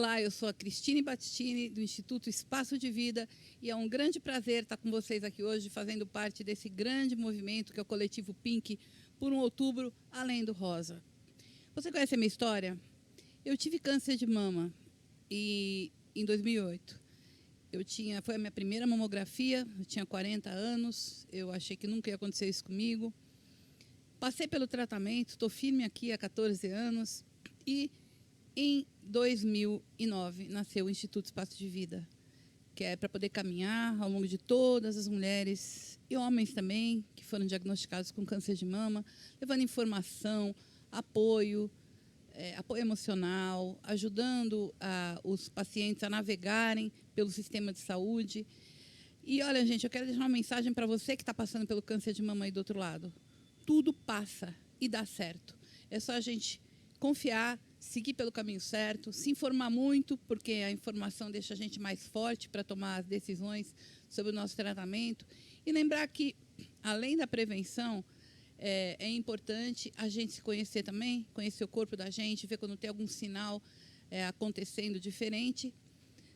Olá, eu sou a Cristine Battistini, do Instituto Espaço de Vida, e é um grande prazer estar com vocês aqui hoje, fazendo parte desse grande movimento que é o Coletivo Pink, por um outubro além do rosa. Você conhece a minha história? Eu tive câncer de mama em 2008. Foi a minha primeira mamografia, eu tinha 40 anos, eu achei que nunca ia acontecer isso comigo. Passei pelo tratamento, estou firme aqui há 14 anos e em 2009 nasceu o Instituto Espaço de Vida, que é para poder caminhar ao longo de todas as mulheres e homens também que foram diagnosticados com câncer de mama, levando informação, apoio emocional, ajudando os pacientes a navegarem pelo sistema de saúde. E olha, gente, eu quero deixar uma mensagem para você que está passando pelo câncer de mama aí do outro lado. Tudo passa e dá certo. É só a gente confiar, seguir pelo caminho certo, se informar muito, porque a informação deixa a gente mais forte para tomar as decisões sobre o nosso tratamento. E lembrar que, além da prevenção, é importante a gente se conhecer também, conhecer o corpo da gente, ver quando tem algum sinal acontecendo diferente,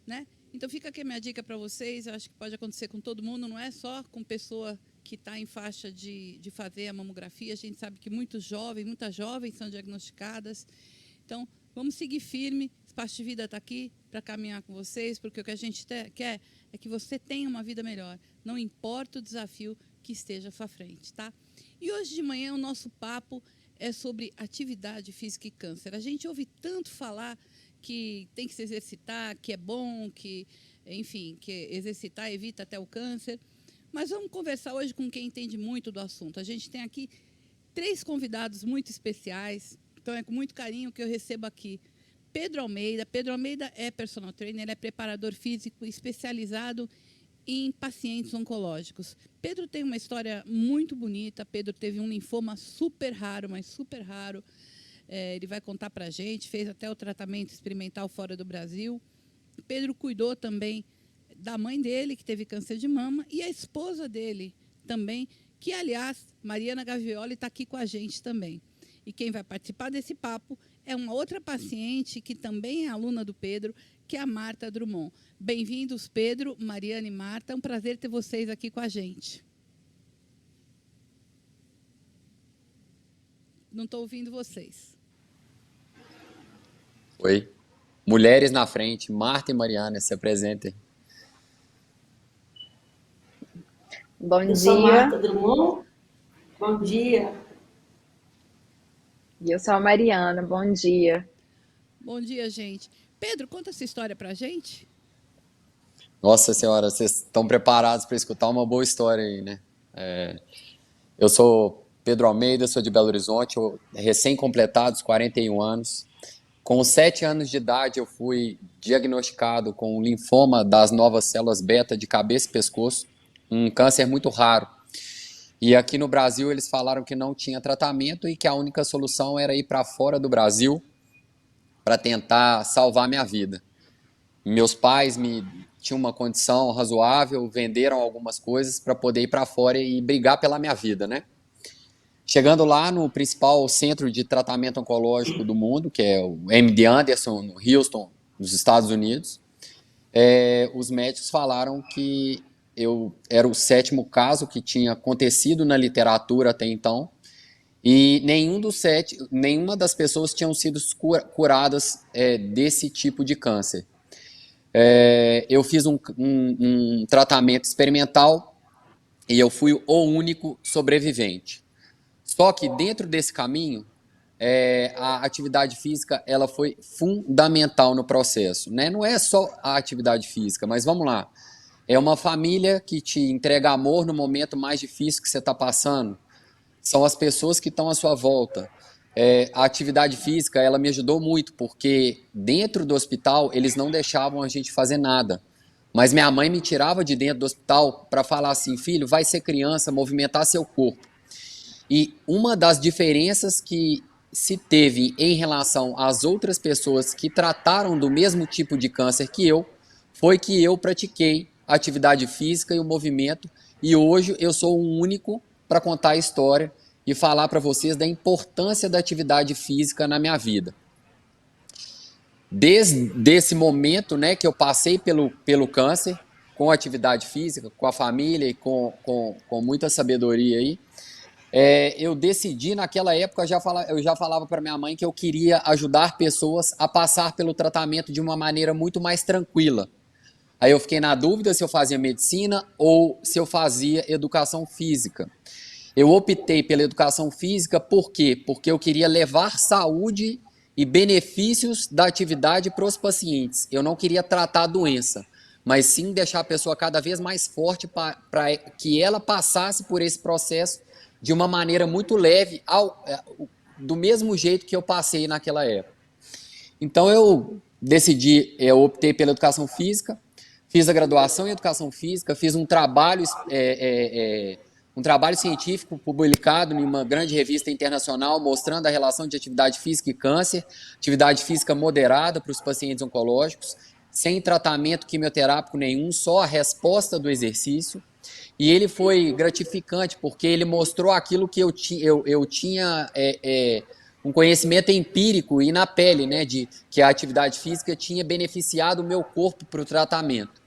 né? Então, fica aqui a minha dica para vocês. Eu acho que pode acontecer com todo mundo, não é só com pessoa que está em faixa de fazer a mamografia. A gente sabe que muitas jovens são diagnosticadas. Então, vamos seguir firme. Espaço de Vida está aqui para caminhar com vocês, porque o que a gente quer é que você tenha uma vida melhor. Não importa o desafio que esteja à sua frente, tá? E hoje de manhã o nosso papo é sobre atividade física e câncer. A gente ouve tanto falar que tem que se exercitar, que é bom, que, enfim, que exercitar evita até o câncer. Mas vamos conversar hoje com quem entende muito do assunto. A gente tem aqui 3 convidados muito especiais. Então, é com muito carinho que eu recebo aqui Pedro Almeida. Pedro Almeida é personal trainer, ele é preparador físico especializado em pacientes oncológicos. Pedro tem uma história muito bonita. Pedro teve um linfoma super raro, mas super raro. Ele vai contar para a gente, fez até o tratamento experimental fora do Brasil. Pedro cuidou também da mãe dele, que teve câncer de mama, e a esposa dele também, que, aliás, Mariana Gavioli está aqui com a gente também. E quem vai participar desse papo é uma outra paciente que também é aluna do Pedro, que é a Marta Drummond. Bem-vindos, Pedro, Mariana e Marta. É um prazer ter vocês aqui com a gente. Não estou ouvindo vocês. Oi. Mulheres na frente, Marta e Mariana, se apresentem. Bom Eu sou dia. Marta Drummond. Bom dia. E eu sou a Mariana. Bom dia. Bom dia, gente. Pedro, conta essa história para a gente. Nossa Senhora, vocês estão preparados para escutar uma boa história aí, né? Eu sou Pedro Almeida, sou de Belo Horizonte, recém-completados 41 anos. Com 7 anos de idade, eu fui diagnosticado com linfoma das novas células beta de cabeça e pescoço, um câncer muito raro. E aqui no Brasil eles falaram que não tinha tratamento e que a única solução era ir para fora do Brasil para tentar salvar minha vida. Meus pais tinham uma condição razoável, venderam algumas coisas para poder ir para fora e brigar pela minha vida, né? Chegando lá no principal centro de tratamento oncológico do mundo, que é o MD Anderson, no Houston, nos Estados Unidos, os médicos falaram que eu era o 7º caso que tinha acontecido na literatura até então, e nenhuma das pessoas tinham sido curadas desse tipo de câncer. Eu fiz um tratamento experimental e eu fui o único sobrevivente. Só que dentro desse caminho, a atividade física ela foi fundamental no processo, né? Não é só a atividade física, mas vamos lá. É uma família que te entrega amor no momento mais difícil que você está passando. São as pessoas que estão à sua volta. A atividade física ela me ajudou muito, porque dentro do hospital eles não deixavam a gente fazer nada. Mas minha mãe me tirava de dentro do hospital para falar assim, filho, vai ser criança, movimentar seu corpo. E uma das diferenças que se teve em relação às outras pessoas que trataram do mesmo tipo de câncer que eu, foi que eu pratiquei atividade física e o movimento, e hoje eu sou o único para contar a história e falar para vocês da importância da atividade física na minha vida. desde esse momento, né, que eu passei pelo câncer, com atividade física, com a família e com muita sabedoria aí, eu decidi, naquela época, eu já falava para minha mãe que eu queria ajudar pessoas a passar pelo tratamento de uma maneira muito mais tranquila. Aí eu fiquei na dúvida se eu fazia medicina ou se eu fazia educação física. Eu optei pela educação física, por quê? Porque eu queria levar saúde e benefícios da atividade para os pacientes. Eu não queria tratar a doença, mas sim deixar a pessoa cada vez mais forte para que ela passasse por esse processo de uma maneira muito leve, do mesmo jeito que eu passei naquela época. Então eu optei pela educação física, fiz a graduação em educação física, fiz um trabalho científico publicado em uma grande revista internacional mostrando a relação de atividade física e câncer, atividade física moderada para os pacientes oncológicos, sem tratamento quimioterápico nenhum, só a resposta do exercício. E ele foi gratificante, porque ele mostrou aquilo que eu tinha um conhecimento empírico e na pele, né, de que a atividade física tinha beneficiado o meu corpo para o tratamento.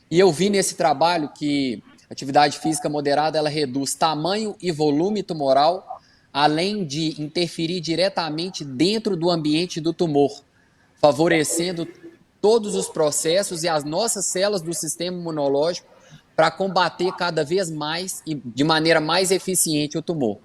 E eu vi nesse trabalho que a atividade física moderada ela reduz tamanho e volume tumoral, além de interferir diretamente dentro do ambiente do tumor, favorecendo todos os processos e as nossas células do sistema imunológico para combater cada vez mais e de maneira mais eficiente o tumor.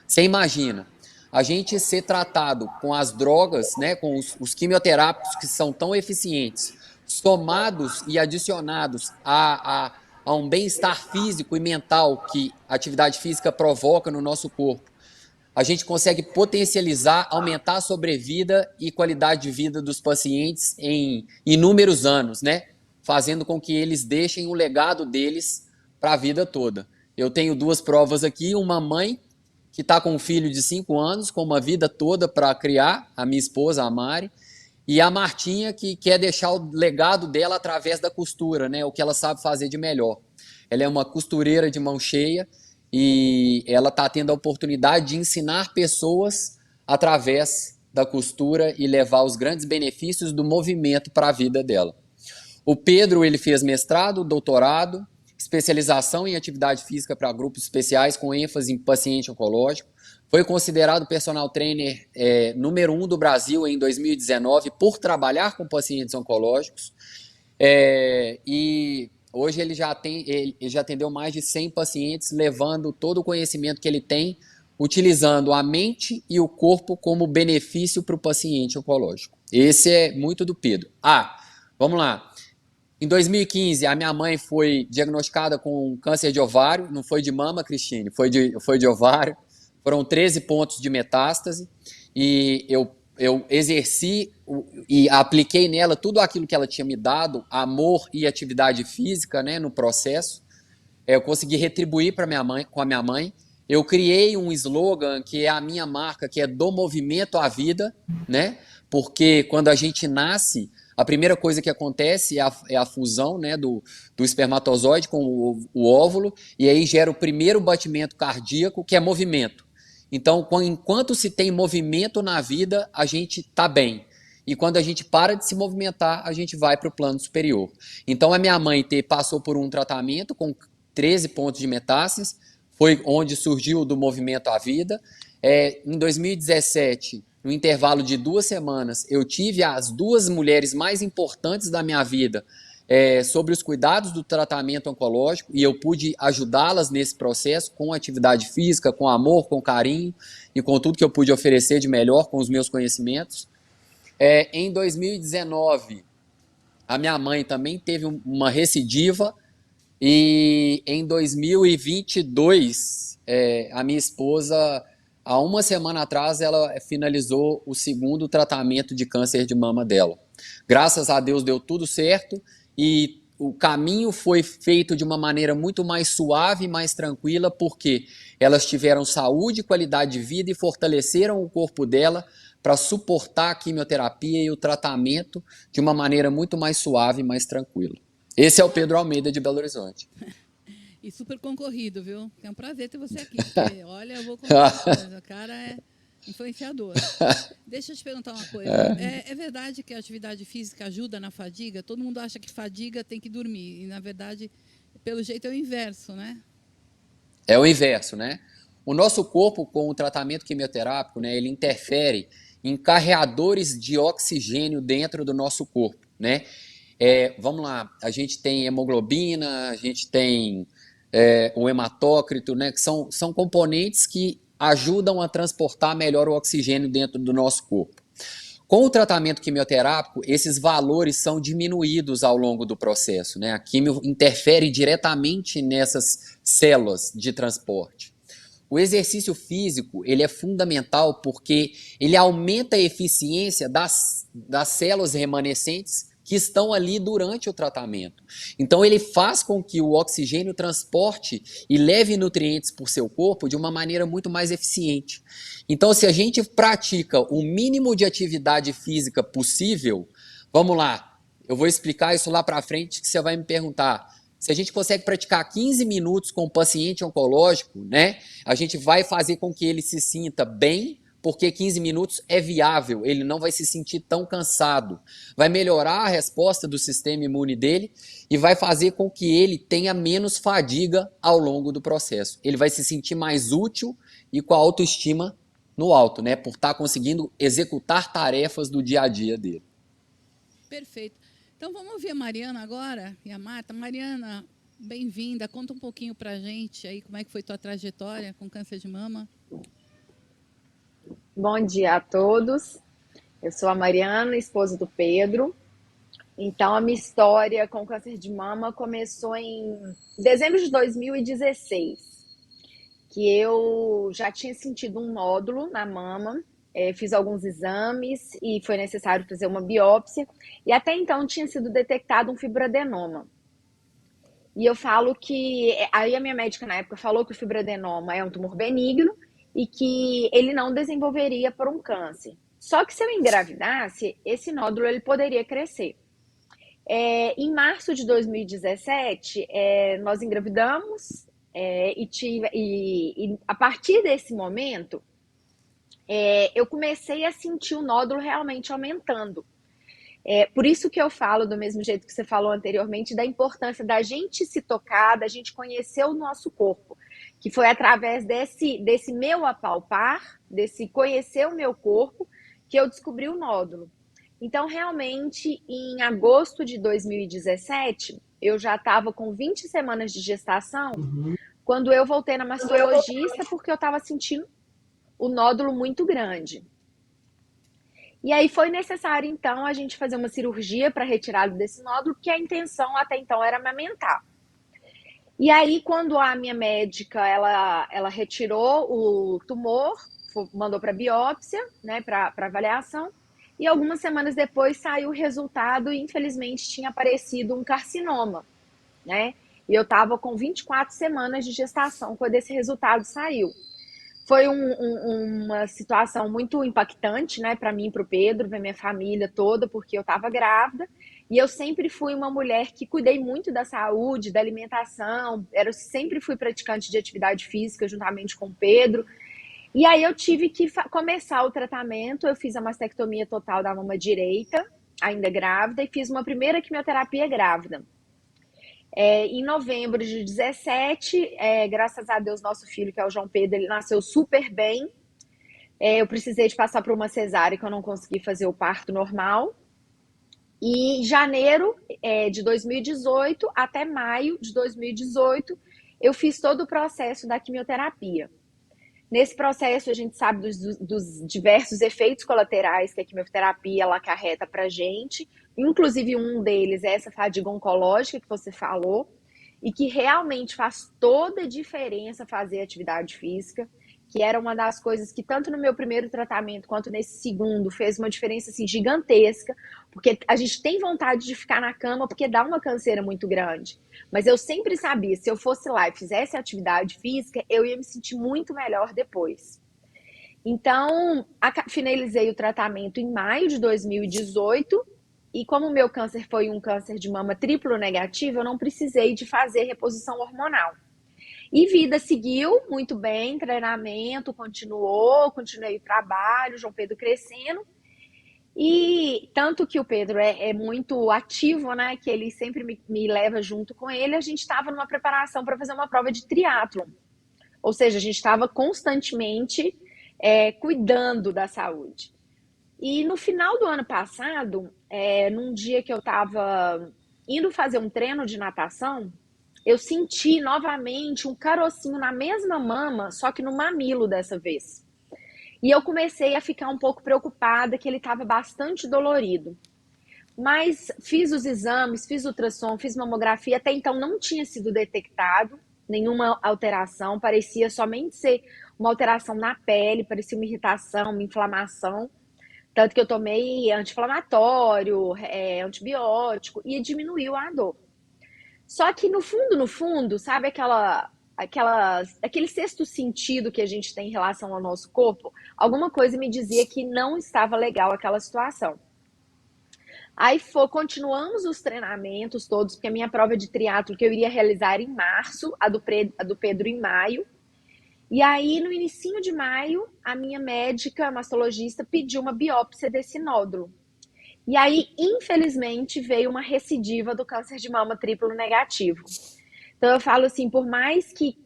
Você imagina, a gente ser tratado com as drogas, né, com os quimioterápicos que são tão eficientes, somados e adicionados a um bem-estar físico e mental que a atividade física provoca no nosso corpo, a gente consegue potencializar, aumentar a sobrevida e qualidade de vida dos pacientes em inúmeros anos, né? Fazendo com que eles deixem o legado deles para a vida toda. Eu tenho duas provas aqui, uma mãe que está com um filho de 5 anos, com uma vida toda para criar, a minha esposa, a Mari, e a Martinha, que quer deixar o legado dela através da costura, né? O que ela sabe fazer de melhor. Ela é uma costureira de mão cheia e ela está tendo a oportunidade de ensinar pessoas através da costura e levar os grandes benefícios do movimento para a vida dela. O Pedro, ele fez mestrado, doutorado, especialização em atividade física para grupos especiais com ênfase em paciente oncológico. Foi considerado personal trainer número 1 do Brasil em 2019 por trabalhar com pacientes oncológicos. E hoje ele já atendeu mais de 100 pacientes, levando todo o conhecimento que ele tem, utilizando a mente e o corpo como benefício para o paciente oncológico. Esse é muito do Pedro. Vamos lá. Em 2015, a minha mãe foi diagnosticada com câncer de ovário, não foi de mama, Cristine, foi de ovário. Foram 13 pontos de metástase e eu exerci e apliquei nela tudo aquilo que ela tinha me dado, amor e atividade física, né, no processo. Eu consegui retribuir com a minha mãe. Eu criei um slogan que é a minha marca, que é do movimento à vida, né? Porque quando a gente nasce, a primeira coisa que acontece é a fusão, né, do espermatozoide com o óvulo, e aí gera o primeiro batimento cardíaco, que é movimento. Então, enquanto se tem movimento na vida, a gente está bem. E quando a gente para de se movimentar, a gente vai para o plano superior. Então, a minha mãe passou por um tratamento com 13 pontos de metástases, foi onde surgiu do movimento à vida. Em 2017, no intervalo de 2 semanas, eu tive as 2 mulheres mais importantes da minha vida sobre os cuidados do tratamento oncológico e eu pude ajudá-las nesse processo com atividade física, com amor, com carinho e com tudo que eu pude oferecer de melhor com os meus conhecimentos. Em 2019, a minha mãe também teve uma recidiva e em 2022, a minha esposa, há 1 semana atrás, ela finalizou o 2º tratamento de câncer de mama dela. Graças a Deus deu tudo certo e o caminho foi feito de uma maneira muito mais suave e mais tranquila, porque elas tiveram saúde, qualidade de vida e fortaleceram o corpo dela para suportar a quimioterapia e o tratamento de uma maneira muito mais suave e mais tranquila. Esse é o Pedro Almeida de Belo Horizonte. E super concorrido, viu? É um prazer ter você aqui. Porque, olha, eu vou contar uma coisa. O cara Influenciador. Deixa eu te perguntar uma coisa. É verdade que a atividade física ajuda na fadiga? Todo mundo acha que fadiga tem que dormir. E, na verdade, pelo jeito é o inverso, né? É o inverso, né? O nosso corpo, com o tratamento quimioterápico, né, ele interfere em carreadores de oxigênio dentro do nosso corpo, né? Vamos lá, a gente tem hemoglobina, a gente tem o hematócrito, né? Que são componentes que ajudam a transportar melhor o oxigênio dentro do nosso corpo. Com o tratamento quimioterápico, esses valores são diminuídos ao longo do processo, né? A quimio interfere diretamente nessas células de transporte. O exercício físico, ele é fundamental porque ele aumenta a eficiência das células remanescentes que estão ali durante o tratamento. Então, ele faz com que o oxigênio transporte e leve nutrientes para o seu corpo de uma maneira muito mais eficiente. Então, se a gente pratica o mínimo de atividade física possível, vamos lá, eu vou explicar isso lá para frente que você vai me perguntar. Se a gente consegue praticar 15 minutos com o paciente oncológico, né, a gente vai fazer com que ele se sinta bem, porque 15 minutos é viável, ele não vai se sentir tão cansado. Vai melhorar a resposta do sistema imune dele e vai fazer com que ele tenha menos fadiga ao longo do processo. Ele vai se sentir mais útil e com a autoestima no alto, né, por estar conseguindo executar tarefas do dia a dia dele. Perfeito. Então, vamos ouvir a Mariana agora e a Marta. Mariana, bem-vinda. Conta um pouquinho para a gente aí como é que foi tua trajetória com câncer de mama. Bom dia a todos. Eu sou a Mariana, esposa do Pedro. Então, a minha história com câncer de mama começou em dezembro de 2016, que eu já tinha sentido um nódulo na mama, fiz alguns exames e foi necessário fazer uma biópsia, e até então tinha sido detectado um fibroadenoma. E eu falo que, aí a minha médica na época falou que o fibroadenoma é um tumor benigno e que ele não desenvolveria por um câncer. Só que se eu engravidasse, esse nódulo ele poderia crescer. Em março de 2017, nós engravidamos e a partir desse momento, eu comecei a sentir o nódulo realmente aumentando. Por isso que eu falo, do mesmo jeito que você falou anteriormente, da importância da gente se tocar, da gente conhecer o nosso corpo, que foi através desse meu apalpar, desse conhecer o meu corpo, que eu descobri o nódulo. Então, realmente, em agosto de 2017, eu já estava com 20 semanas de gestação, quando eu voltei na mastologista, porque eu estava sentindo o nódulo muito grande. E aí foi necessário, então, a gente fazer uma cirurgia para retirá-lo desse nódulo, porque a intenção até então era amamentar. E aí, quando a minha médica, ela retirou o tumor, mandou para biópsia, né, para avaliação, e algumas semanas depois saiu o resultado e, infelizmente, tinha aparecido um carcinoma, né? E eu estava com 24 semanas de gestação quando esse resultado saiu. Foi uma situação muito impactante, né, para mim e para o Pedro, para minha família toda, porque eu estava grávida e eu sempre fui uma mulher que cuidei muito da saúde, da alimentação, sempre fui praticante de atividade física juntamente com o Pedro. E aí eu tive que começar o tratamento, eu fiz a mastectomia total da mama direita, ainda grávida, e fiz uma primeira quimioterapia grávida. Em novembro de 17, graças a Deus, nosso filho, que é o João Pedro, ele nasceu super bem. Eu precisei de passar por uma cesárea, que eu não consegui fazer o parto normal. E em janeiro de 2018 até maio de 2018, eu fiz todo o processo da quimioterapia. Nesse processo, a gente sabe dos diversos efeitos colaterais que a quimioterapia ela acarreta para a gente. Inclusive, um deles é essa fadiga oncológica que você falou, e que realmente faz toda a diferença fazer atividade física, que era uma das coisas que tanto no meu primeiro tratamento quanto nesse segundo fez uma diferença assim, gigantesca, porque a gente tem vontade de ficar na cama porque dá uma canseira muito grande. Mas eu sempre sabia, se eu fosse lá e fizesse atividade física, eu ia me sentir muito melhor depois. Então, finalizei o tratamento em maio de 2018 e como o meu câncer foi um câncer de mama triplo negativo, eu não precisei de fazer reposição hormonal. E vida seguiu muito bem, treinamento continuei o trabalho, João Pedro crescendo. E tanto que o Pedro é muito ativo, né? Que ele sempre me leva junto com ele. A gente estava numa preparação para fazer uma prova de triatlon. Ou seja, a gente estava constantemente cuidando da saúde. E no final do ano passado, num dia que eu estava indo fazer um treino de natação, eu senti novamente um carocinho na mesma mama, só que no mamilo dessa vez. E eu comecei a ficar um pouco preocupada, que ele estava bastante dolorido. Mas fiz os exames, fiz ultrassom, fiz mamografia, até então não tinha sido detectado nenhuma alteração, parecia somente ser uma alteração na pele, parecia uma irritação, uma inflamação. Tanto que eu tomei anti-inflamatório, antibiótico, e diminuiu a dor. Só que no fundo, sabe aquele sexto sentido que a gente tem em relação ao nosso corpo? Alguma coisa me dizia que não estava legal aquela situação. Aí continuamos os treinamentos todos, porque a minha prova de triatlo que eu iria realizar em março, a do Pedro em maio. E aí, no inicinho de maio, a minha médica, mastologista, pediu uma biópsia desse nódulo. E aí, infelizmente, veio uma recidiva do câncer de mama triplo negativo. Então, eu falo assim, por mais que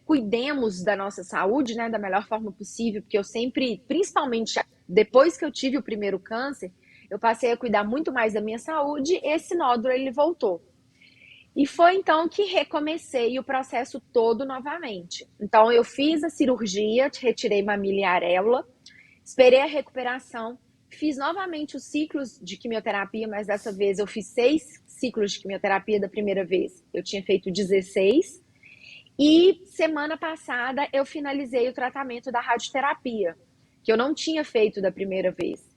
cuidemos da nossa saúde, né, da melhor forma possível, porque eu sempre, principalmente depois que eu tive o primeiro câncer, eu passei a cuidar muito mais da minha saúde, esse nódulo, ele voltou. E foi então que recomecei o processo todo novamente. Então, eu fiz a cirurgia, retirei mamila e areola, esperei a recuperação, fiz novamente os ciclos de quimioterapia, mas dessa vez eu fiz 6 ciclos de quimioterapia da primeira vez. Eu tinha feito 16. E semana passada eu finalizei o tratamento da radioterapia, que eu não tinha feito da primeira vez.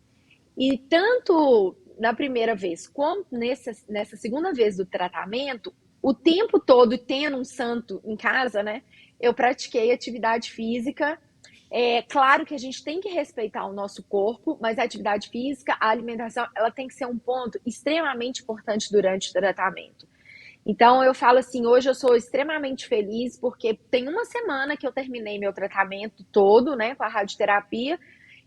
E tanto na primeira vez como nessa segunda vez do tratamento, o tempo todo tendo um santo em casa, né? Eu pratiquei atividade física. Claro que a gente tem que respeitar o nosso corpo, mas a atividade física, a alimentação, ela tem que ser um ponto extremamente importante durante o tratamento. Então, eu falo assim, hoje eu sou extremamente feliz, porque tem uma semana que eu terminei meu tratamento todo, né, com a radioterapia,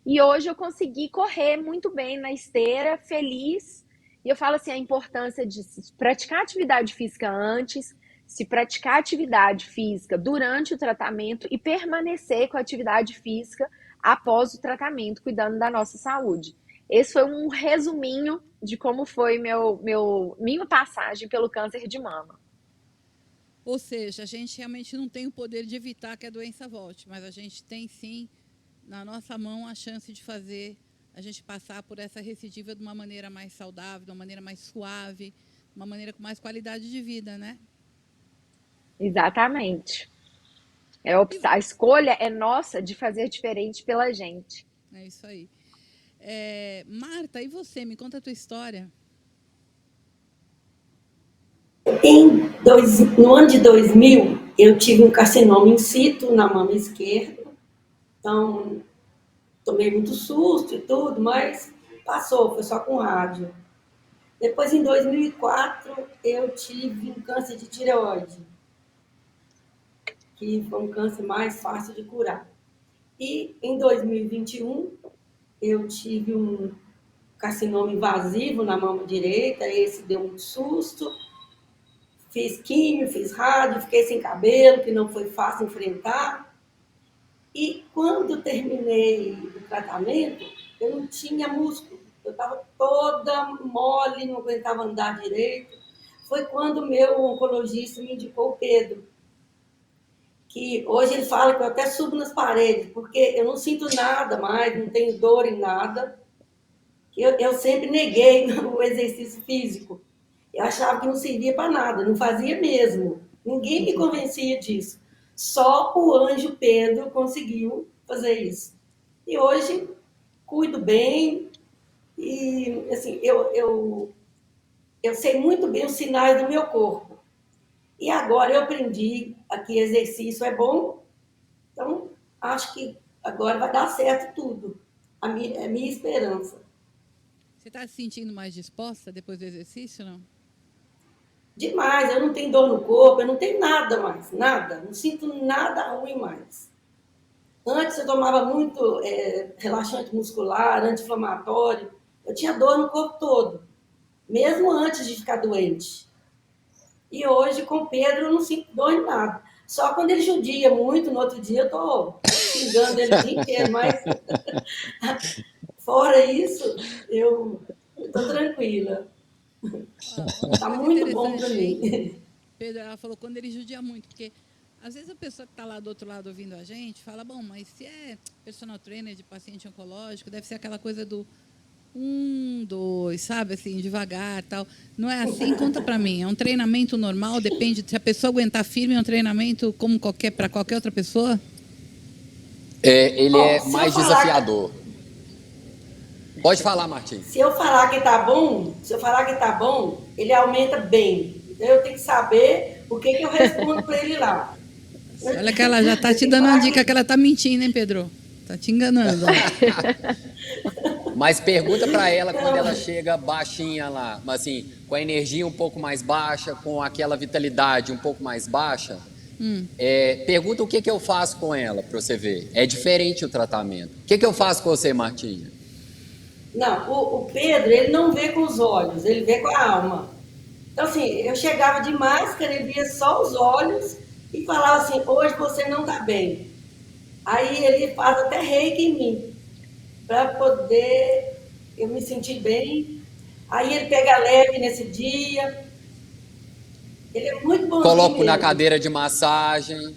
e hoje eu consegui correr muito bem na esteira, feliz. E eu falo assim, a importância de se praticar atividade física antes, se praticar atividade física durante o tratamento e permanecer com a atividade física após o tratamento, cuidando da nossa saúde. Esse foi um resuminho de como foi minha passagem pelo câncer de mama. Ou seja, a gente realmente não tem o poder de evitar que a doença volte, mas a gente tem sim na nossa mão a chance de fazer a gente passar por essa recidiva de uma maneira mais saudável, de uma maneira mais suave, de uma maneira com mais qualidade de vida, né? Exatamente. A escolha é nossa de fazer diferente pela gente. É isso aí. Marta, e você? Me conta a tua história. No ano de 2000, eu tive um carcinoma in situ na mama esquerda. Então, tomei muito susto e tudo, mas passou, foi só com rádio. Depois, em 2004, eu tive um câncer de tireoide, que foi um câncer mais fácil de curar. E em 2021, eu tive um carcinoma invasivo na mama direita, esse deu um susto. Fiz químio, fiz rádio, fiquei sem cabelo, que não foi fácil enfrentar. E quando terminei o tratamento, eu não tinha músculo. Eu estava toda mole, não aguentava andar direito. Foi quando o meu oncologista me indicou o Pedro, que hoje ele fala que eu até subo nas paredes, porque eu não sinto nada mais, não tenho dor em nada. Eu sempre neguei o exercício físico. Eu achava que não servia para nada, não fazia mesmo. Ninguém me convencia disso. Só o anjo Pedro conseguiu fazer isso. E hoje cuido bem e assim, eu sei muito bem os sinais do meu corpo. E agora eu aprendi que exercício é bom, então acho que agora vai dar certo tudo. É a minha esperança. Você está se sentindo mais disposta depois do exercício, não? demais. Eu não tenho dor no corpo, eu não tenho nada mais, nada. Não sinto nada ruim mais. Antes eu tomava muito relaxante muscular, anti-inflamatório. Eu tinha dor no corpo todo, mesmo antes de ficar doente. E hoje, com o Pedro, eu não sinto dor em nada. Só quando ele judia muito, no outro dia eu tô xingando ele o dia inteiro, mas fora isso, eu tô tranquila. Uma Tá coisa muito bom para interessante aí, mim. Pedro, ela falou quando ele judia muito, porque às vezes a pessoa que está lá do outro lado ouvindo a gente fala, bom, mas se é personal trainer de paciente oncológico, deve ser aquela coisa do 1, 2, sabe, assim, devagar, tal. Não é assim? Conta para mim. É um treinamento normal? Depende se a pessoa aguentar firme, é um treinamento como para qualquer outra pessoa? Ele Bom, é se eu mais falar, desafiador. Pode falar, Martim. se eu falar que tá bom, se eu falar que tá bom, ele aumenta bem. Então eu tenho que saber o que eu respondo para ele lá. Olha que ela já está Eu te tenho que dando uma falar dica que ela está mentindo, hein, Pedro? Está te enganando. Mas pergunta para ela quando ela Não. chega baixinha lá, mas assim, com a energia um pouco mais baixa, com aquela vitalidade um pouco mais baixa. Pergunta o que eu faço com ela para você ver. É diferente o tratamento. O que eu faço com você, Martinha? Não, o Pedro, ele não vê com os olhos, ele vê com a alma. Então, assim, eu chegava de máscara, ele via só os olhos e falava assim, hoje você não está bem. Aí ele faz até reiki em mim, para poder eu me sentir bem. Aí ele pega leve nesse dia. Ele é muito bonzinho Coloco na mesmo. cadeira de massagem, não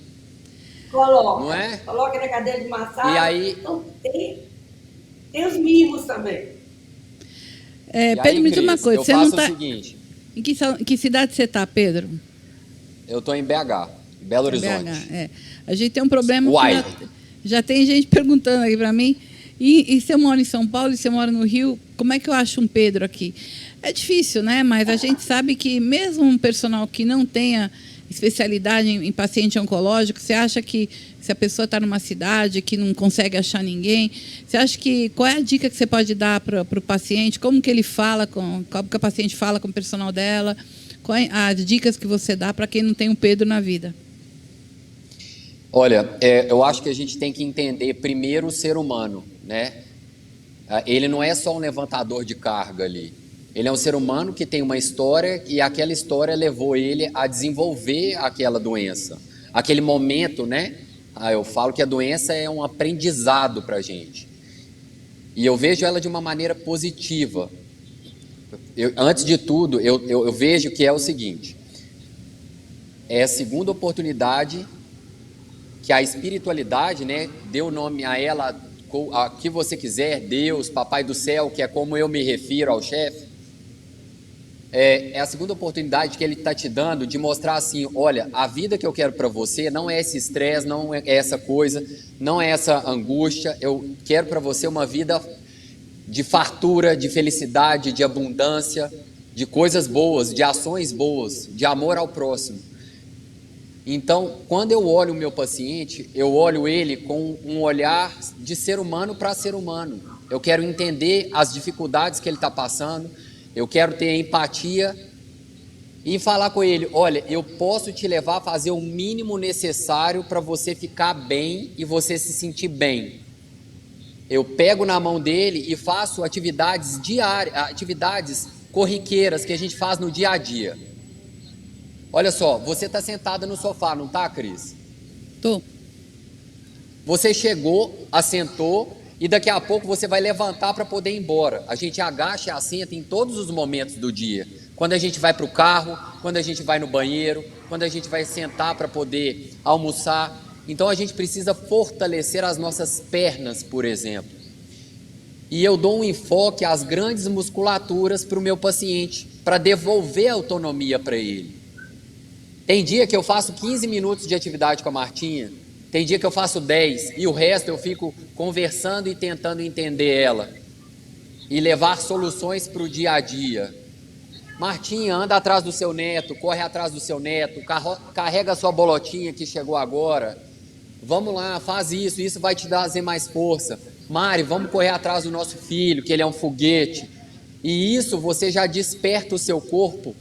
Coloca. é? Coloca na cadeira de E massagem. aí, Então, tem os mimos também. Pedro, me diz uma Cris, coisa. eu Você não faço o está... seguinte. Em que cidade você está, Pedro? Eu estou em BH, Belo Horizonte. BH, é. A gente tem um problema Uai. que já tem gente perguntando aqui para mim. E se eu moro em São Paulo e se eu moro no Rio, como é que eu acho um Pedro aqui? É difícil, né? Mas a gente sabe que mesmo um personal que não tenha especialidade em paciente oncológico, você acha que se a pessoa está numa cidade que não consegue achar ninguém, você acha que qual é a dica que você pode dar para o paciente? Como que ele fala como que a paciente fala com o personal dela? Quais as dicas que você dá para quem não tem um Pedro na vida? Olha, eu acho que a gente tem que entender primeiro o ser humano, né? Ele não é só um levantador de carga ali. Ele é um ser humano que tem uma história e aquela história levou ele a desenvolver aquela doença. Aquele momento, né? Eu falo que a doença é um aprendizado para a gente. E eu vejo ela de uma maneira positiva. Antes de tudo, eu vejo que é o seguinte. É a segunda oportunidade que a espiritualidade, né, deu nome a ela, a que você quiser, Deus, Papai do Céu, que é como eu me refiro ao chefe. É a segunda oportunidade que ele está te dando de mostrar assim, olha, a vida que eu quero para você não é esse estresse, não é essa coisa, não é essa angústia. Eu quero para você uma vida de fartura, de felicidade, de abundância, de coisas boas, de ações boas, de amor ao próximo. Então, quando eu olho o meu paciente, eu olho ele com um olhar de ser humano para ser humano. Eu quero entender as dificuldades que ele está passando, eu quero ter empatia e falar com ele, olha, eu posso te levar a fazer o mínimo necessário para você ficar bem e você se sentir bem. Eu pego na mão dele e faço atividades diárias, atividades corriqueiras que a gente faz no dia a dia. Olha só, você está sentada no sofá, não está, Cris? Tô. Você chegou, assentou e daqui a pouco você vai levantar para poder ir embora. A gente agacha e assenta em todos os momentos do dia. Quando a gente vai para o carro, quando a gente vai no banheiro, quando a gente vai sentar para poder almoçar. Então a gente precisa fortalecer as nossas pernas, por exemplo. E eu dou um enfoque às grandes musculaturas para o meu paciente, para devolver a autonomia para ele. Tem dia que eu faço 15 minutos de atividade com a Martinha, tem dia que eu faço 10 e o resto eu fico conversando e tentando entender ela e levar soluções para o dia a dia. Martinha, anda atrás do seu neto, corre atrás do seu neto, carrega a sua bolotinha que chegou agora, vamos lá, faz isso, isso vai te trazer mais força. Mari, vamos correr atrás do nosso filho, que ele é um foguete. E isso você já desperta o seu corpo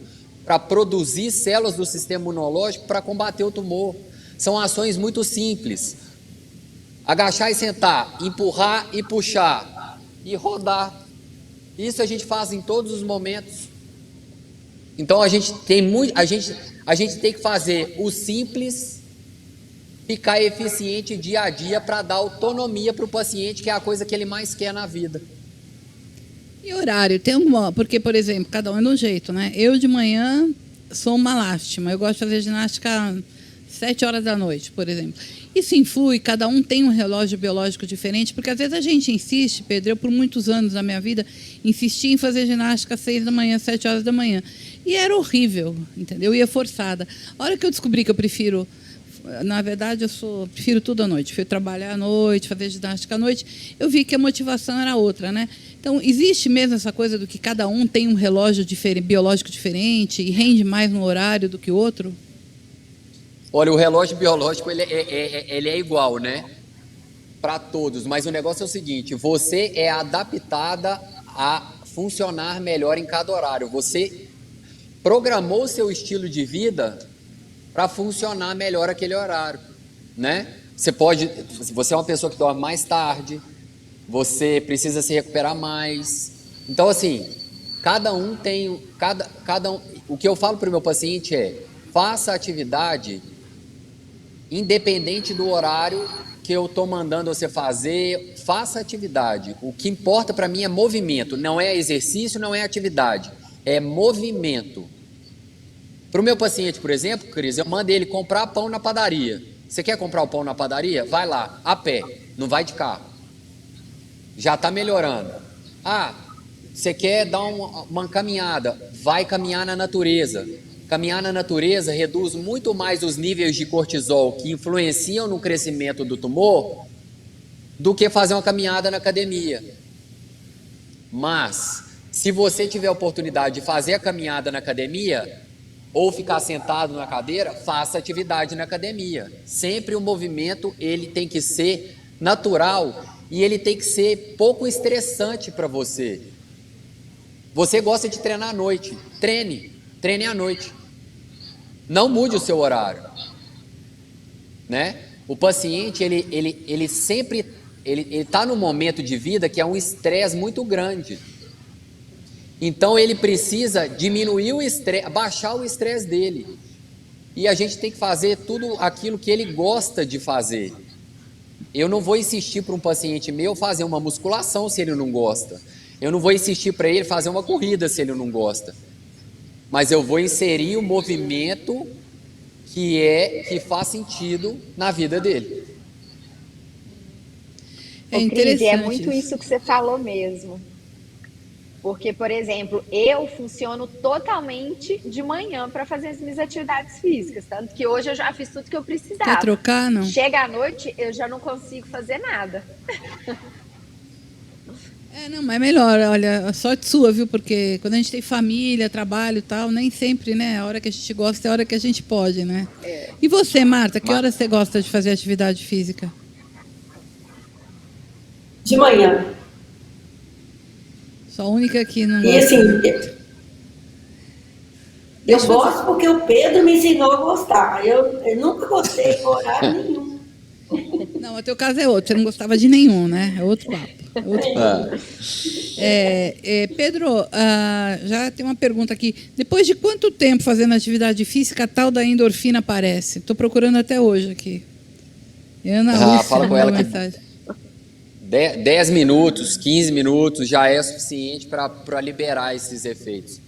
para produzir células do sistema imunológico para combater o tumor. São ações muito simples. Agachar e sentar, empurrar e puxar e rodar. Isso a gente faz em todos os momentos. Então a gente tem que fazer o simples ficar eficiente dia a dia para dar autonomia para o paciente, que é a coisa que ele mais quer na vida. E horário? Tem alguma? Porque, por exemplo, cada um é de um jeito, né? Eu de manhã sou uma lástima. Eu gosto de fazer ginástica 7 horas da noite, por exemplo. Isso influi, cada um tem um relógio biológico diferente, porque às vezes a gente insiste, Pedro, eu por muitos anos na minha vida, insisti em fazer ginástica às 6 da manhã, 7 horas da manhã. E era horrível, entendeu? Eu ia forçada. A hora que eu descobri que eu prefiro, na verdade, prefiro tudo à noite, prefiro trabalhar à noite, fazer ginástica à noite, eu vi que a motivação era outra, né? Então, existe mesmo essa coisa do que cada um tem um relógio biológico diferente e rende mais no horário do que o outro? Olha, o relógio biológico ele é igual, né? Para todos, mas o negócio é o seguinte: você é adaptada a funcionar melhor em cada horário. Você programou o seu estilo de vida para funcionar melhor aquele horário, né? Você é uma pessoa que dorme mais tarde, você precisa se recuperar mais. Então, assim, cada um, o que eu falo para o meu paciente é: faça a atividade independente do horário que eu estou mandando você fazer, faça atividade. O que importa para mim é movimento, não é exercício, não é atividade, é movimento. Para o meu paciente, por exemplo, Cris, eu mando ele comprar pão na padaria. Você quer comprar o pão na padaria? Vai lá, a pé, não vai de carro. Já está melhorando. Ah, você quer dar uma caminhada? Vai caminhar na natureza. Caminhar na natureza reduz muito mais os níveis de cortisol que influenciam no crescimento do tumor do que fazer uma caminhada na academia. Mas, se você tiver a oportunidade de fazer a caminhada na academia ou ficar sentado na cadeira, faça atividade na academia. Sempre o movimento ele tem que ser natural e ele tem que ser pouco estressante para você. Você gosta de treinar à noite, treine à noite. Não mude o seu horário, né? O paciente, ele sempre está num momento de vida que é um estresse muito grande. Então, ele precisa diminuir o estresse, baixar o estresse dele. E a gente tem que fazer tudo aquilo que ele gosta de fazer. Eu não vou insistir para um paciente meu fazer uma musculação se ele não gosta. Eu não vou insistir para ele fazer uma corrida se ele não gosta. Mas eu vou inserir o movimento que faz sentido na vida dele. É interessante. Cris, é muito isso que você falou mesmo. Porque, por exemplo, eu funciono totalmente de manhã para fazer as minhas atividades físicas. Tanto que hoje eu já fiz tudo que eu precisava. Quer trocar, não? Chega à noite, eu já não consigo fazer nada. Não, mas é melhor, olha, a sorte sua, viu? Porque quando a gente tem família, trabalho e tal, nem sempre, né? A hora que a gente gosta é a hora que a gente pode, né? E você, Marta, que hora você gosta de fazer atividade física? De manhã. Só a única que não gosta. E assim, eu gosto porque o Pedro me ensinou a gostar. Eu nunca gostei de horário nenhum. Não, o teu caso é outro, você não gostava de nenhum, né? É outro papo. Pedro, já tem uma pergunta aqui. Depois de quanto tempo fazendo atividade física a tal da endorfina aparece? Estou procurando até hoje aqui. Ana fala com ela mensagem. 10 minutos, 15 minutos já é suficiente para liberar esses efeitos.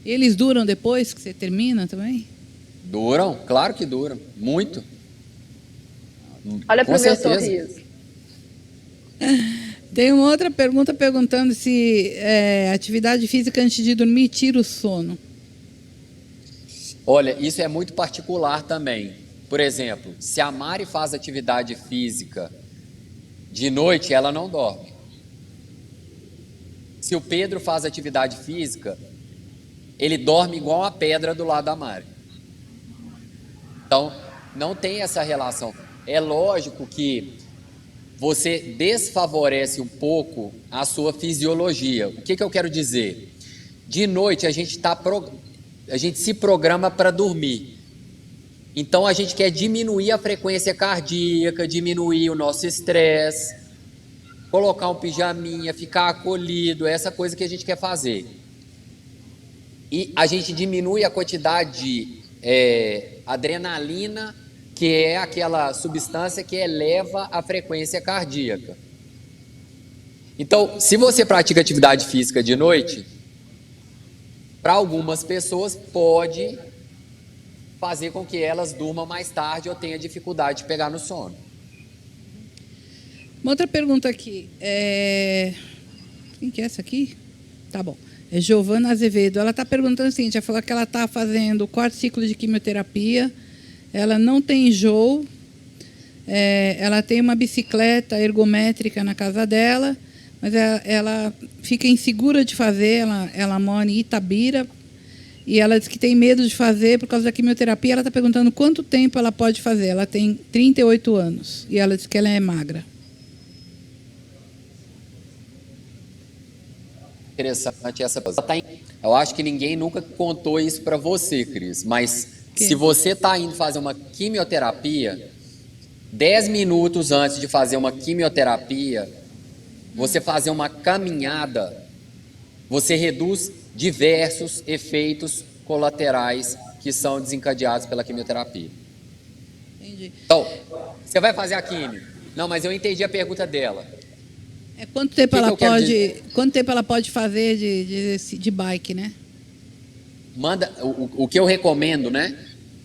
Eles duram depois que você termina também? Duram, claro que duram. Muito. Olha para o meu sorriso. Tem uma outra pergunta perguntando se atividade física antes de dormir tira o sono. Olha, isso é muito particular também. Por exemplo, se a Mari faz atividade física de noite, ela não dorme. Se o Pedro faz atividade física, ele dorme igual uma pedra do lado da Mari. Então, não tem essa relação. É lógico que você desfavorece um pouco a sua fisiologia. O que eu quero dizer? De noite, a gente está se programa para dormir. Então a gente quer diminuir a frequência cardíaca, diminuir o nosso estresse, colocar um pijaminha, ficar acolhido, essa coisa que a gente quer fazer. E a gente diminui a quantidade de adrenalina, que é aquela substância que eleva a frequência cardíaca. Então, se você pratica atividade física de noite, para algumas pessoas pode fazer com que elas durmam mais tarde ou tenham dificuldade de pegar no sono. Uma outra pergunta aqui. Quem que é essa aqui? Tá bom. É Giovana Azevedo. Ela está perguntando o seguinte, ela falou que ela está fazendo o 4º ciclo de quimioterapia, ela não tem enjoo, ela tem uma bicicleta ergométrica na casa dela, mas ela fica insegura de fazer, ela mora em Itabira, e ela diz que tem medo de fazer por causa da quimioterapia. Ela está perguntando quanto tempo ela pode fazer. Ela tem 38 anos e ela diz que ela é magra. Interessante essa coisa. Eu acho que ninguém nunca contou isso para você, Cris, mas se você está indo fazer uma quimioterapia, 10 minutos antes de fazer uma quimioterapia, você fazer uma caminhada, você reduz diversos efeitos colaterais que são desencadeados pela quimioterapia. Entendi. Então, você vai fazer a quimio. Não, mas eu entendi a pergunta dela. Quanto tempo ela pode fazer de bike, né? Manda o que eu recomendo, né?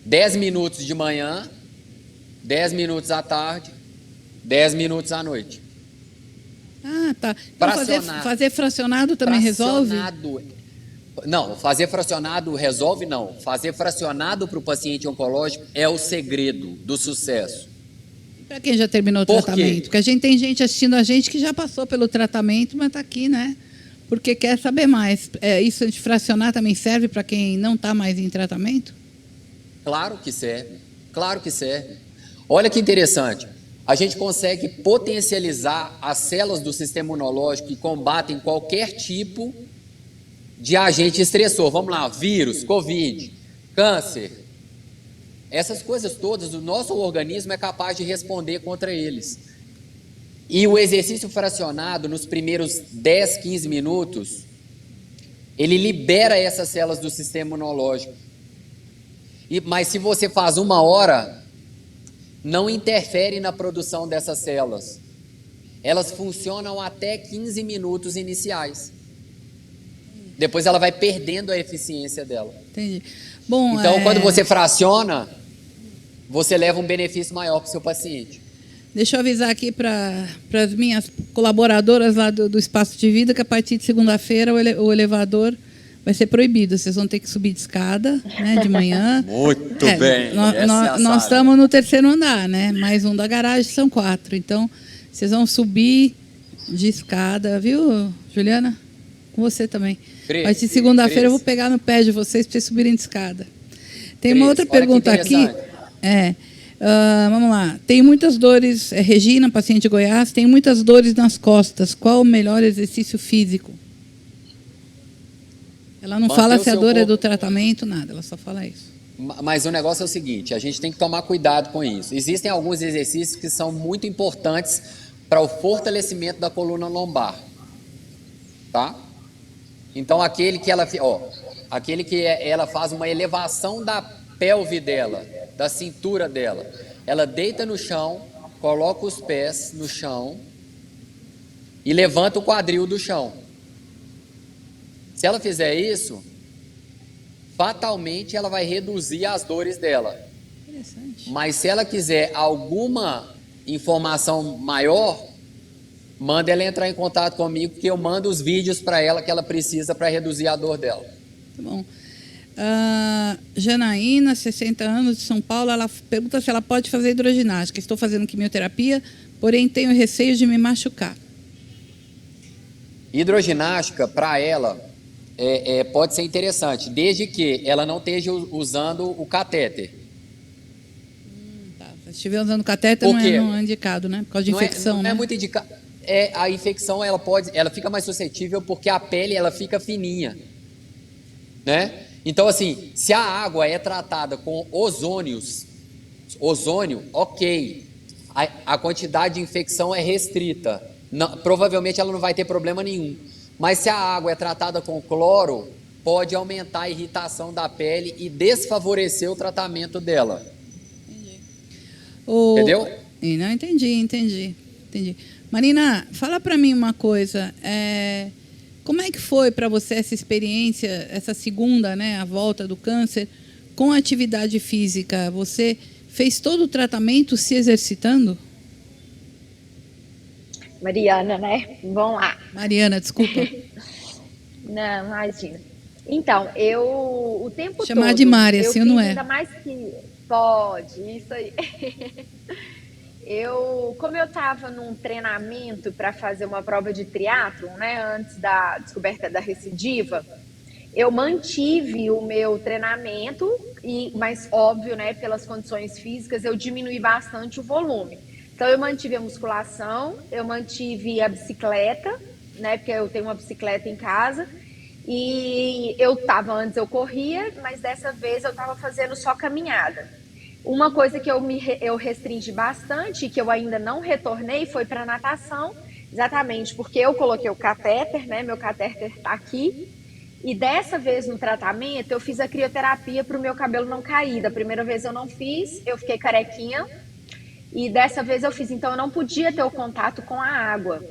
10 minutos de manhã, 10 minutos à tarde, 10 minutos à noite. Ah, tá. Então fazer fracionado também resolve? Não, fazer fracionado resolve não. Fazer fracionado para o paciente oncológico é o segredo do sucesso. Para quem já terminou o tratamento? Porque tem gente assistindo a gente que já passou pelo tratamento, mas está aqui, né? Porque quer saber mais. Isso de fracionar também serve para quem não está mais em tratamento? Claro que serve. Claro que serve. Olha que interessante. A gente consegue potencializar as células do sistema imunológico que combatem qualquer tipo de agente estressor. Vamos lá, vírus, Covid, câncer. Essas coisas todas, o nosso organismo é capaz de responder contra eles. E o exercício fracionado, nos primeiros 10, 15 minutos, ele libera essas células do sistema imunológico. Mas se você faz 1 hora, não interfere na produção dessas células. Elas funcionam até 15 minutos iniciais. Depois ela vai perdendo a eficiência dela. Entendi. Bom, então, quando você fraciona, você leva um benefício maior para o seu paciente. Deixa eu avisar aqui para as minhas colaboradoras lá do Espaço de Vida que a partir de segunda-feira o elevador vai ser proibido. Vocês vão ter que subir de escada, né, de manhã. Muito bem. Nós estamos no 3º andar, né? Mais um da garagem, são 4. Então, vocês vão subir de escada, viu, Juliana? Com você também. A partir de segunda-feira eu vou pegar no pé de vocês para vocês subirem de escada. Tem uma outra pergunta aqui. Vamos lá. Tem muitas dores, Regina, paciente de Goiás, tem muitas dores nas costas. Qual o melhor exercício físico? Ela não fala se a dor é do tratamento, nada, ela só fala isso. Mas o negócio é o seguinte, a gente tem que tomar cuidado com isso. Existem alguns exercícios que são muito importantes para o fortalecimento da coluna lombar. Tá? Então, aquele que ela faz uma elevação da pelve dela, da cintura dela. Ela deita no chão, coloca os pés no chão e levanta o quadril do chão. Se ela fizer isso, fatalmente ela vai reduzir as dores dela. Interessante. Mas se ela quiser alguma informação maior, manda ela entrar em contato comigo, que eu mando os vídeos para ela que ela precisa para reduzir a dor dela. Tá bom. Janaína, 60 anos, de São Paulo, ela pergunta se ela pode fazer hidroginástica. Estou fazendo quimioterapia, porém tenho receio de me machucar. Hidroginástica, para ela, pode ser interessante, desde que ela não esteja usando o catéter. Tá. Se estiver usando catéter, não é indicado, né? Por causa de infecção, não é muito indicado. A infecção, ela fica mais suscetível porque a pele ela fica fininha, né? Então, assim, se a água é tratada com ozônio, ok, a quantidade de infecção é restrita. Não, provavelmente ela não vai ter problema nenhum. Mas se a água é tratada com cloro, pode aumentar a irritação da pele e desfavorecer o tratamento dela. Entendeu? Não, entendi. Marina, fala para mim uma coisa. Como é que foi para você essa experiência, essa segunda, né, a volta do câncer, com a atividade física? Você fez todo o tratamento se exercitando? Mariana, né? Vamos lá. Mariana, desculpa. Não, imagina. Então, eu o tempo Chamar todo... de Mari, assim ou não é? Ainda mais que... Pode, isso aí. Como eu estava num treinamento para fazer uma prova de triatlon, né, antes da descoberta da recidiva, eu mantive o meu treinamento, mas óbvio, né, pelas condições físicas, eu diminui bastante o volume. Então, eu mantive a musculação, eu mantive a bicicleta, né, porque eu tenho uma bicicleta em casa, e antes eu corria, mas dessa vez eu estava fazendo só caminhada. Uma coisa que eu restringi bastante, que eu ainda não retornei, foi para natação, exatamente porque eu coloquei o catéter, né? Meu catéter está aqui. E dessa vez no tratamento, eu fiz a crioterapia para o meu cabelo não cair. Da primeira vez eu não fiz, eu fiquei carequinha. E dessa vez eu fiz, então eu não podia ter o contato com a água.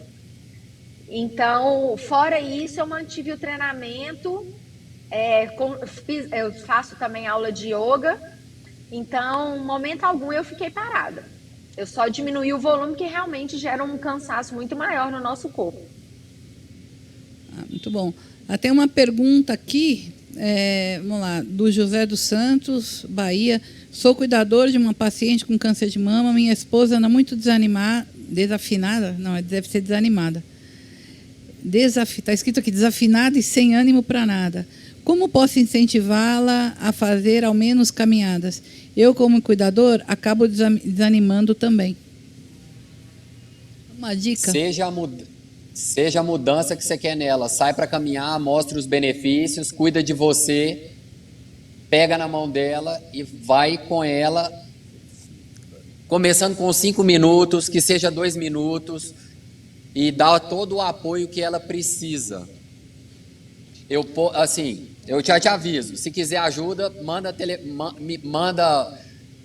Então, fora isso, eu mantive o treinamento. Eu faço também aula de yoga. Então, em momento algum, eu fiquei parada. Eu só diminuí o volume, que realmente gera um cansaço muito maior no nosso corpo. Muito bom. Tem uma pergunta aqui, vamos lá, do José dos Santos, Bahia. Sou cuidador de uma paciente com câncer de mama. Minha esposa anda muito desafinada. Não, deve ser desanimada. Está escrito aqui, desafinada e sem ânimo para nada. Como posso incentivá-la a fazer ao menos caminhadas? Eu, como cuidador, acabo desanimando também. Uma dica? Seja a mudança que você quer nela. Sai para caminhar, mostra os benefícios, cuida de você, pega na mão dela e vai com ela, começando com 5 minutos, que seja 2 minutos, e dá todo o apoio que ela precisa. Eu te aviso, se quiser ajuda, manda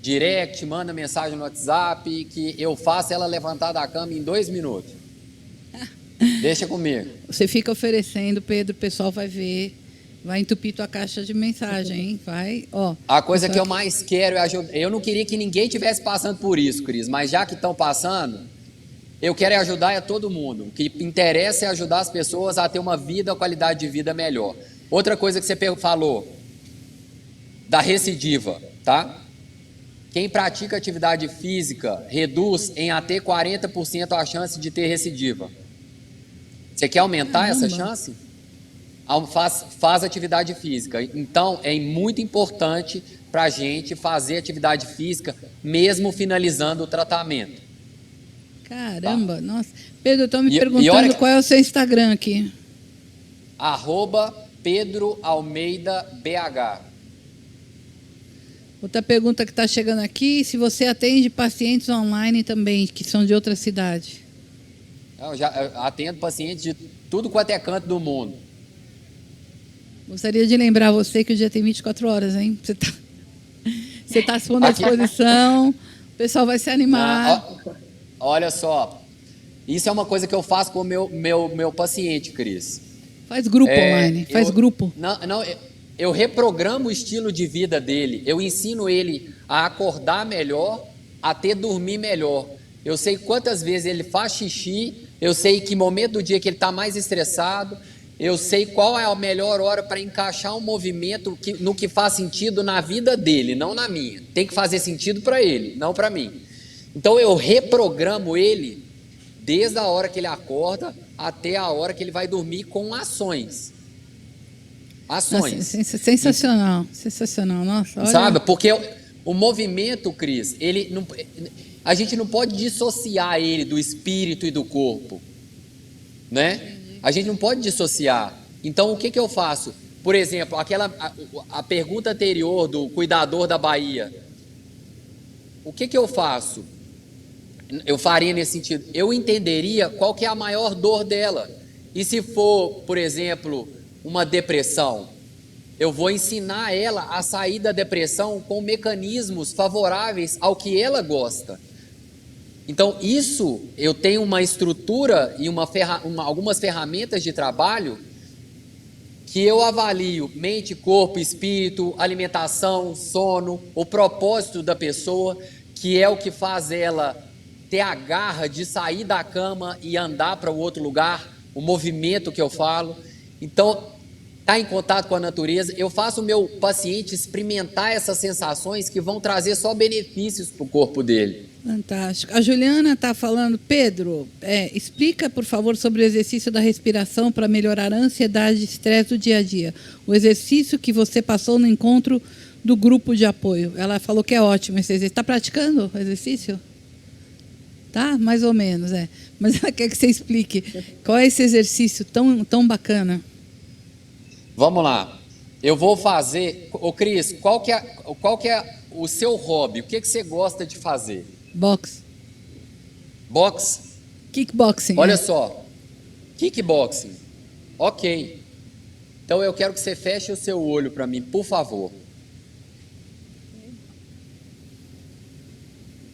direct, manda mensagem no WhatsApp, que eu faço ela levantar da cama em 2 minutos. Deixa comigo. Você fica oferecendo, Pedro, o pessoal vai ver, vai entupir tua caixa de mensagem, hein? Vai, ó. A coisa que eu mais quero é ajudar. Eu não queria que ninguém estivesse passando por isso, Cris, mas já que estão passando, eu quero ajudar a todo mundo. O que interessa é ajudar as pessoas a ter uma qualidade de vida melhor. Outra coisa que você falou, da recidiva, tá? Quem pratica atividade física reduz em até 40% a chance de ter recidiva. Você quer aumentar essa chance? Faz atividade física. Então, é muito importante para a gente fazer atividade física, mesmo finalizando o tratamento. Caramba, tá. Nossa. Pedro, estão me perguntando qual é o seu Instagram aqui. @PedroAlmeidaBH. Outra pergunta que está chegando aqui, se você atende pacientes online também, que são de outra cidade. Eu atendo pacientes de tudo quanto é canto do mundo. Gostaria de lembrar você que o dia tem 24 horas, hein? Você está se pondo à disposição, o pessoal vai se animar. Olha só, isso é uma coisa que eu faço com o meu paciente, Cris. Faz grupo online, grupo. Não, eu reprogramo o estilo de vida dele, eu ensino ele a acordar melhor, a dormir melhor. Eu sei quantas vezes ele faz xixi, eu sei que momento do dia que ele está mais estressado, eu sei qual é a melhor hora para encaixar um movimento no que faz sentido na vida dele, não na minha. Tem que fazer sentido para ele, não para mim. Então eu reprogramo ele desde a hora que ele acorda até a hora que ele vai dormir com ações. Sensacional, sensacional. Nossa, olha... Sabe, porque o movimento, Cris, a gente não pode dissociar ele do espírito e do corpo, né? A gente não pode dissociar. Então, o que eu faço? Por exemplo, a pergunta anterior do cuidador da Bahia. O que eu faço? Eu faria nesse sentido. Eu entenderia qual que é a maior dor dela. E se for, por exemplo, uma depressão, eu vou ensinar ela a sair da depressão com mecanismos favoráveis ao que ela gosta. Então, isso, eu tenho uma estrutura e algumas ferramentas de trabalho que eu avalio mente, corpo, espírito, alimentação, sono, o propósito da pessoa, que é o que faz ela ter a garra de sair da cama e andar para o outro lugar, o movimento que eu falo. Então, está em contato com a natureza, eu faço o meu paciente experimentar essas sensações que vão trazer só benefícios para o corpo dele. Fantástico. A Juliana está falando, Pedro, explica, por favor, sobre o exercício da respiração para melhorar a ansiedade e estresse do dia a dia. O exercício que você passou no encontro do grupo de apoio. Ela falou que é ótimo esse exercício. Está praticando o exercício? Tá? Mais ou menos, Mas ela quer que você explique qual é esse exercício tão bacana. Vamos lá. Eu vou fazer... Ô, Cris, qual que é o seu hobby? O que você gosta de fazer? Boxe. Boxe? Kickboxing. Olha só. Kickboxing. Ok. Então eu quero que você feche o seu olho para mim, por favor.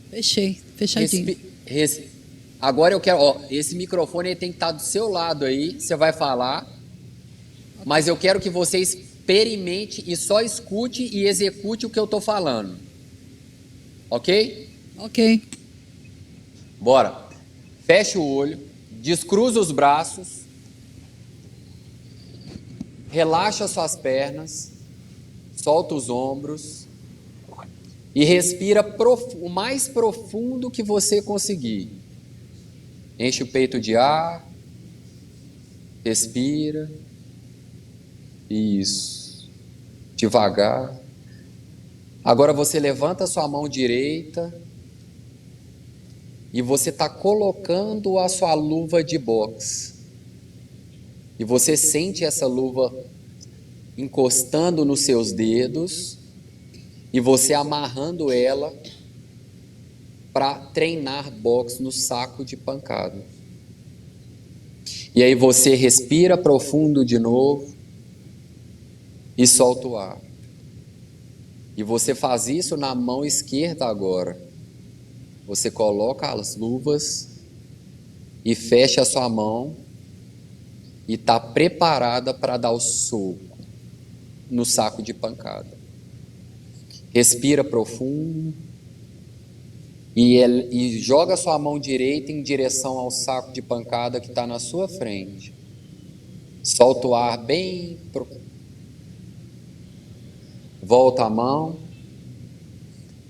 Fechei. Fechadinho. Agora eu quero... Ó, esse microfone tem que estar do seu lado aí. Você vai falar. Mas eu quero que você experimente e só escute e execute o que eu estou falando. Ok? Ok. Bora. Fecha o olho, descruza os braços, relaxa suas pernas, solta os ombros e respira o mais profundo que você conseguir. Enche o peito de ar, respira. Isso. Devagar. Agora você levanta a sua mão direita e você está colocando a sua luva de boxe. E você sente essa luva encostando nos seus dedos e você amarrando ela para treinar boxe no saco de pancada. E aí você respira profundo de novo e solta o ar. E você faz isso na mão esquerda agora. Você coloca as luvas e fecha a sua mão e está preparada para dar o soco no saco de pancada. Respira profundo e joga sua mão direita em direção ao saco de pancada que está na sua frente. Solta o ar bem profundo. Volta a mão,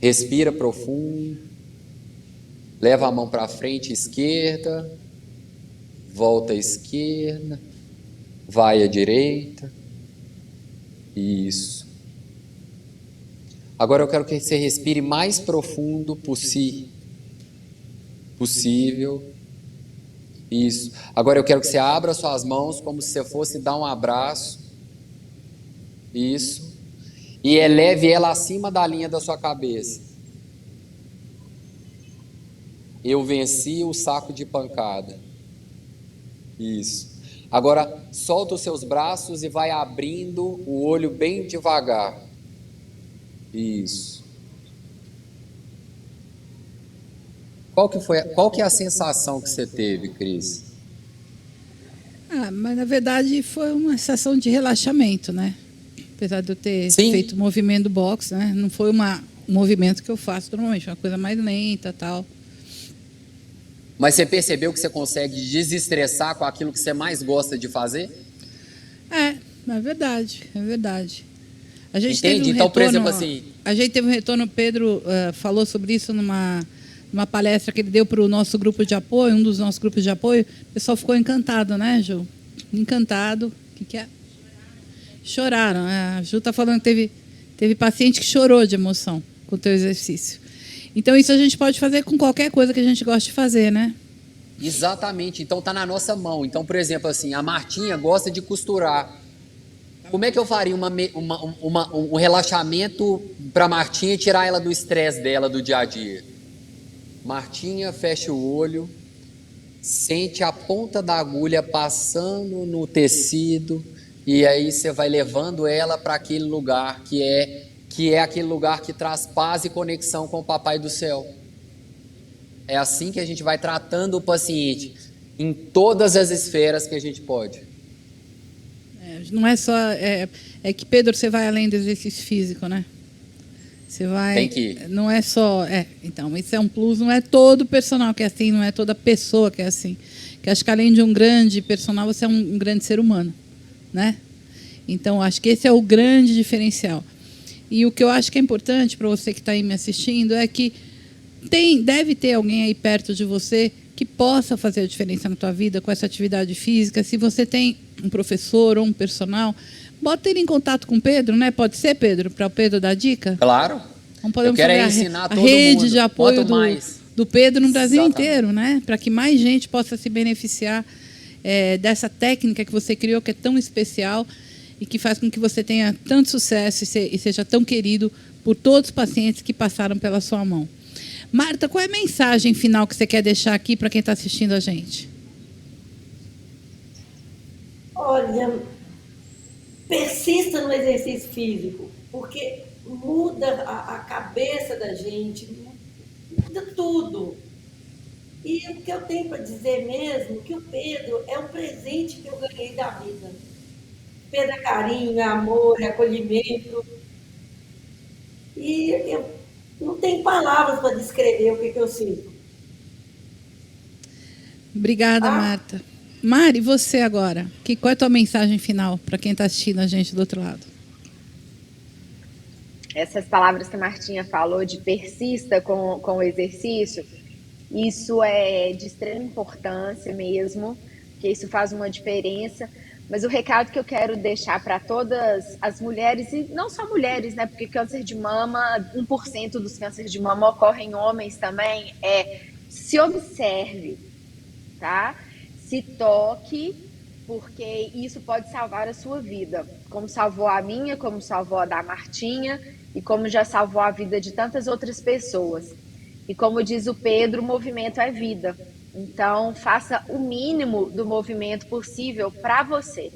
respira profundo, leva a mão para frente, esquerda, volta à esquerda, vai à direita, isso. Agora eu quero que você respire mais profundo possível, isso. Agora eu quero que você abra suas mãos como se você fosse dar um abraço, isso. E eleve ela acima da linha da sua cabeça. Eu venci o saco de pancada. Isso. Agora, solta os seus braços e vai abrindo o olho bem devagar. Isso. Qual que é a sensação que você teve, Cris? Mas na verdade foi uma sensação de relaxamento, né? Apesar de eu ter feito o movimento do boxe, né? Não foi um movimento que eu faço normalmente, uma coisa mais lenta e tal. Mas você percebeu que você consegue desestressar com aquilo que você mais gosta de fazer? É verdade, é verdade. A gente Entende? Teve um então, retorno, por exemplo, assim... A gente teve um retorno, o Pedro falou sobre isso numa palestra que ele deu para o nosso grupo de apoio, um dos nossos grupos de apoio. O pessoal ficou encantado, né, Ju? Encantado. O que é? Choraram. A Ju está falando que teve paciente que chorou de emoção com o teu exercício. Então, isso a gente pode fazer com qualquer coisa que a gente gosta de fazer, né? Exatamente. Então, está na nossa mão. Então, por exemplo, assim, a Martinha gosta de costurar. Como é que eu faria um relaxamento para Martinha e tirar ela do estresse dela do dia a dia? Martinha, fecha o olho, sente a ponta da agulha passando no tecido e aí você vai levando ela para aquele lugar que é aquele lugar que traz paz e conexão com o Papai do Céu. É assim que a gente vai tratando o paciente em todas as esferas que a gente pode. Não é só... É que, Pedro, você vai além do exercício físico, né? Você vai... Tem que ir. Não é só... Então, isso é um plus. Não é todo personal que é assim, não é toda pessoa que é assim. Que acho que, além de um grande personal, você é um grande ser humano, né? Então, acho que esse é o grande diferencial. E o que eu acho que é importante para você que está aí me assistindo é que deve ter alguém aí perto de você que possa fazer a diferença na tua vida com essa atividade física. Se você tem um professor ou um personal, bota ele em contato com o Pedro, né? Pode ser, Pedro, para o Pedro dar dica? Claro. Não podemos Eu quero fazer ensinar a todo rede mundo. de apoio Quanto mais. do Pedro no Brasil Exatamente. inteiro, né? Para que mais gente possa se beneficiar dessa técnica que você criou, que é tão especial e que faz com que você tenha tanto sucesso e seja tão querido por todos os pacientes que passaram pela sua mão. Marta, qual é a mensagem final que você quer deixar aqui para quem está assistindo a gente? Olha, persista no exercício físico, porque muda a cabeça da gente, muda tudo. E o que eu tenho para dizer mesmo, que o Pedro é um presente que eu ganhei da vida. Pedro é carinho, é amor, é acolhimento. E eu não tenho palavras para descrever o que eu sinto. Obrigada, Marta. Mari, você agora? Qual é a tua mensagem final para quem está assistindo a gente do outro lado? Essas palavras que a Martinha falou de persista com o exercício, isso é de extrema importância mesmo, porque isso faz uma diferença. Mas o recado que eu quero deixar para todas as mulheres, e não só mulheres, né? Porque câncer de mama, 1% dos cânceres de mama ocorrem em homens também, se observe, tá? Se toque, porque isso pode salvar a sua vida, como salvou a minha, como salvou a da Martinha e como já salvou a vida de tantas outras pessoas. E como diz o Pedro, o movimento é vida. Então, faça o mínimo do movimento possível para você.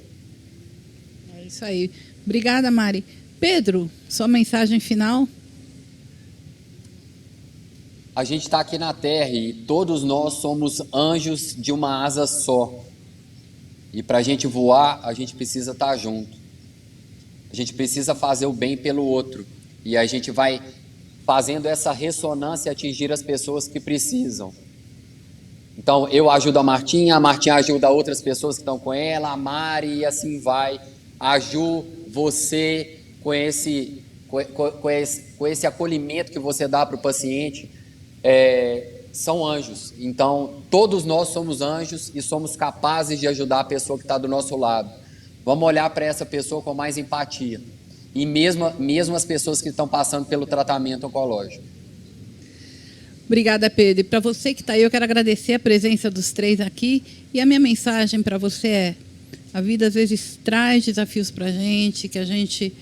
É isso aí. Obrigada, Mari. Pedro, sua mensagem final? A gente está aqui na Terra e todos nós somos anjos de uma asa só. E para a gente voar, a gente precisa estar junto. A gente precisa fazer o bem pelo outro. E a gente vai fazendo essa ressonância atingir as pessoas que precisam. Então, eu ajudo a Martinha ajuda outras pessoas que estão com ela, a Mari, e assim vai. A Ju, você, com esse acolhimento que você dá para o paciente, são anjos. Então, todos nós somos anjos e somos capazes de ajudar a pessoa que está do nosso lado. Vamos olhar para essa pessoa com mais empatia. E mesmo as pessoas que estão passando pelo tratamento oncológico. Obrigada, Pedro. E para você que está aí, eu quero agradecer a presença dos três aqui. E a minha mensagem para você é: a vida às vezes traz desafios para a gente, que a gente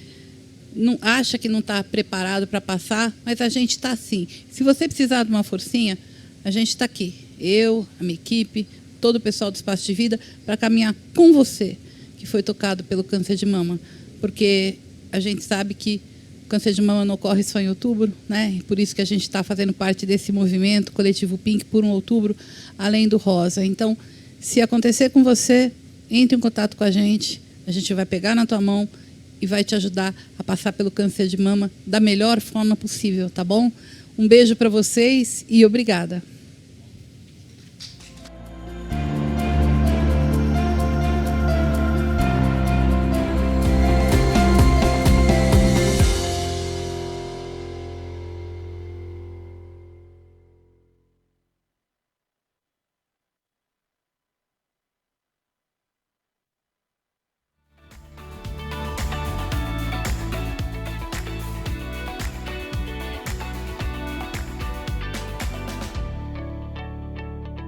não acha que não está preparado para passar, mas a gente está sim. Se você precisar de uma forcinha, a gente está aqui. Eu, a minha equipe, todo o pessoal do Espaço de Vida, para caminhar com você, que foi tocado pelo câncer de mama. Porque a gente sabe que o câncer de mama não ocorre só em outubro, né? E por isso que a gente está fazendo parte desse movimento coletivo Pink por um outubro, além do rosa. Então, se acontecer com você, entre em contato com a gente vai pegar na tua mão e vai te ajudar a passar pelo câncer de mama da melhor forma possível, tá bom? Um beijo para vocês e obrigada.